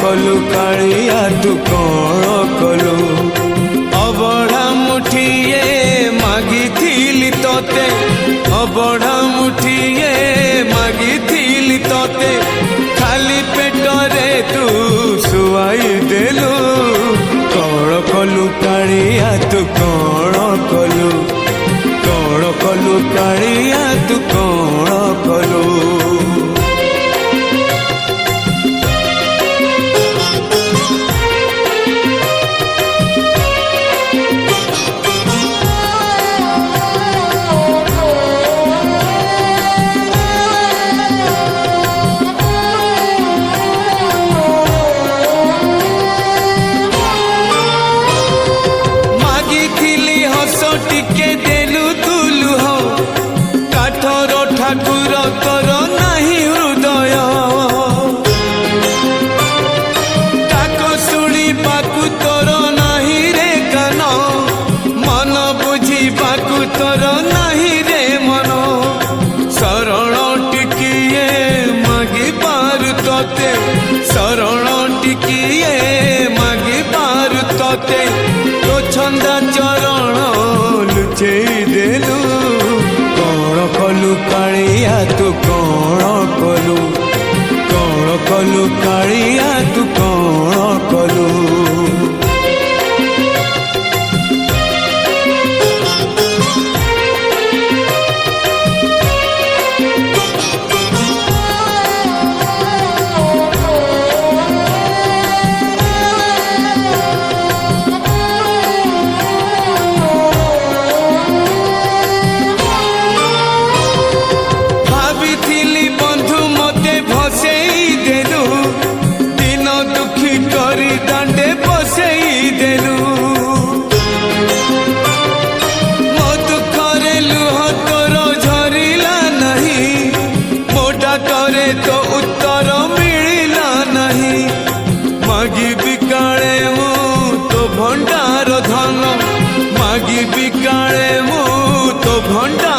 कलु कालिया तू कौन कलु अबढ़ा मुठिए मागिथिली तोते अबढ़ा मुठिए मागिथिली तोते खाली पेटरे तू सुआई देलु कौन कलु कालिया तू कौन कलु कालिया तू कौन कलु टिके देलु तुलु हो काठर ठाकुर कर नाही हृदय ताको शुणी पाकु तोर नाही रे कान मन बुझी पाकु तोर नाही रे मन शरण टिकिए मागी पारु तोते शरण टिकिए मागी पारु तोते तो छंदा चरण देलु कौन कलु कालिया तू कौन कलु कालिया तू कौन कलु दांडे बसई देलु मो दुखरे लुह तोर झरिला नहीं मो डाकरे तो उत्तर मिलिला नहीं मागी बिकाले मु तो भंडार धन मागी बिकाले मु तो भंडार